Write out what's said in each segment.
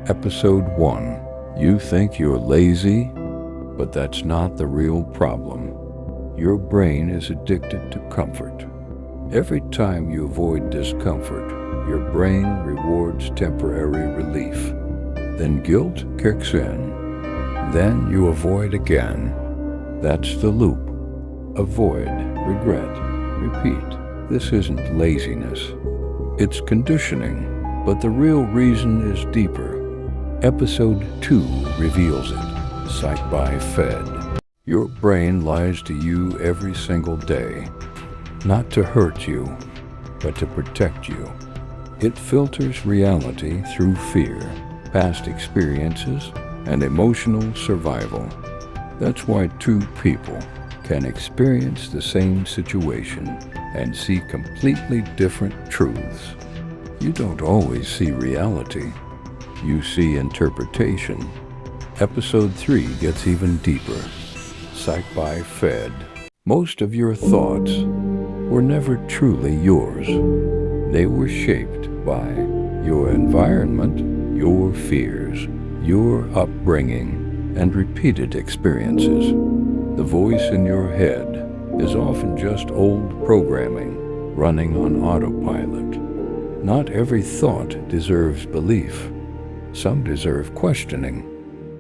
Episode 1. You think you're lazy, but that's not the real problem. Your brain is addicted to comfort. Every time you avoid discomfort, your brain rewards temporary relief. Then guilt kicks in. Then you avoid again. That's the loop. Avoid, regret, repeat. This isn't laziness. It's conditioning, but the real reason is deeper. Episode 2 reveals it. PsychByFed. Your brain lies to you every single day. Not to hurt you, but to protect you. It filters reality through fear, past experiences, and emotional survival. That's why two people can experience the same situation and see completely different truths. You don't always see reality. You see interpretation. Episode 3 gets even deeper. PsychByFed. Most of your thoughts were never truly yours. They were shaped by your environment, your fears, your upbringing, and repeated experiences. The voice in your head is often just old programming running on autopilot. Not every thought deserves belief. Some deserve questioning.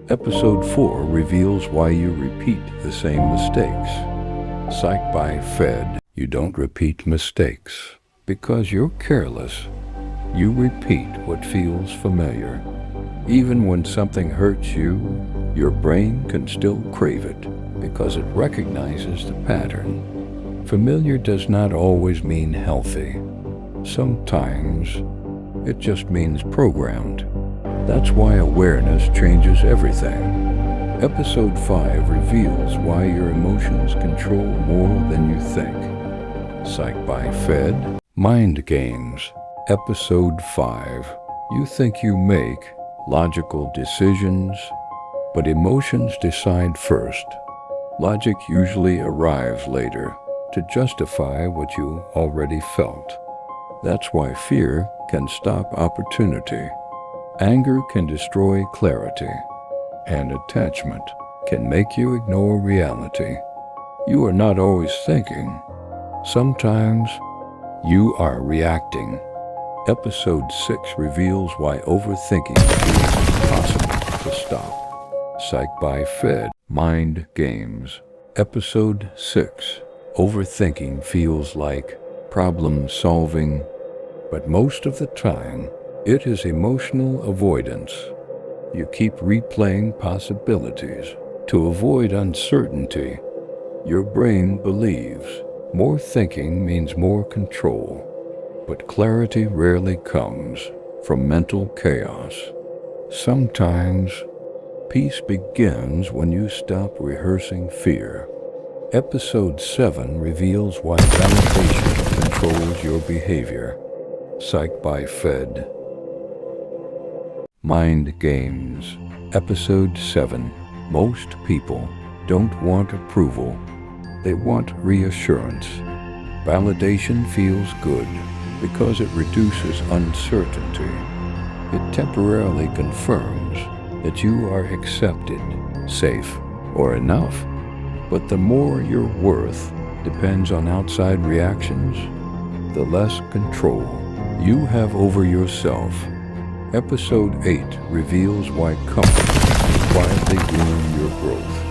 Episode 4 reveals why you repeat the same mistakes. PsychByFed. You don't repeat mistakes because you're careless. You repeat what feels familiar. Even when something hurts you, your brain can still crave it because it recognizes the pattern. Familiar does not always mean healthy. Sometimes it just means programmed. That's why awareness changes everything. Episode 5 reveals why your emotions control more than you think. PsychByFed. Mind Games. Episode 5. You think you make logical decisions, but emotions decide first. Logic usually arrives later to justify what you already felt. That's why fear can stop opportunity. Anger can destroy clarity, and attachment can make you ignore reality. You are not always thinking. Sometimes you are reacting. Episode 6 reveals why overthinking feels impossible to stop. PsychByFed. Mind Games. Episode 6. Overthinking feels like problem solving, but most of the time, it is emotional avoidance. You keep replaying possibilities to avoid uncertainty. Your brain believes more thinking means more control, but clarity rarely comes from mental chaos. Sometimes, peace begins when you stop rehearsing fear. Episode 7 reveals why validation controls your behavior. PsychByFed. Mind Games. Episode 7. Most people don't want approval. They want reassurance. Validation feels good because it reduces uncertainty. It temporarily confirms that you are accepted, safe, or enough. But the more your worth depends on outside reactions, the less control you have over yourself. Episode 8 reveals why comfort can quietly ruin your growth.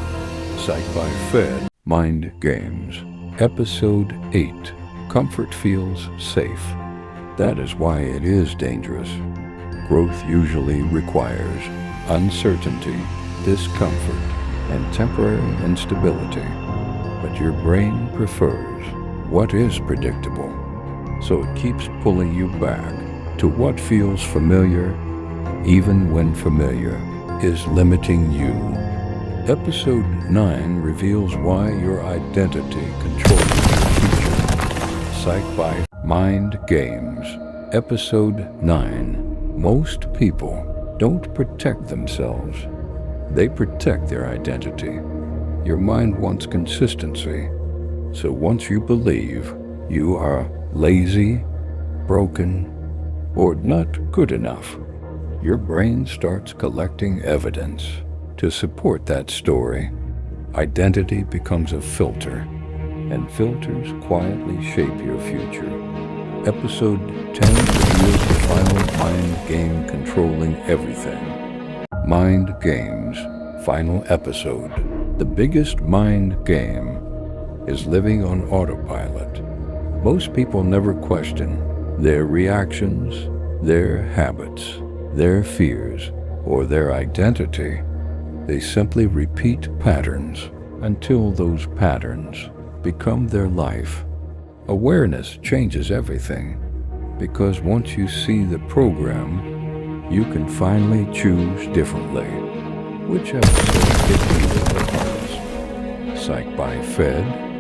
PsychByFed. Mind Games. Episode 8. Comfort feels safe. That is why it is dangerous. Growth usually requires uncertainty, discomfort, and temporary instability. But your brain prefers what is predictable, so it keeps pulling you back to what feels familiar, even when familiar is limiting you. Episode 9 reveals why your identity controls your future. PsychByFed. Mind Games. Episode 9. Most people don't protect themselves. They protect their identity. Your mind wants consistency. So once you believe you are lazy, broken, or not good enough, your brain starts collecting evidence to support that story. Identity becomes a filter, and filters quietly shape your future. Episode 10 reveals the final mind game controlling everything. Mind games. Final episode. The biggest mind game is living on autopilot. Most people never question their reactions, their habits, their fears, or their identity. They simply repeat patterns until those patterns become their life. Awareness changes everything, because once you see the program, you can finally choose differently. Which episode hit you the hardest? PsychByFed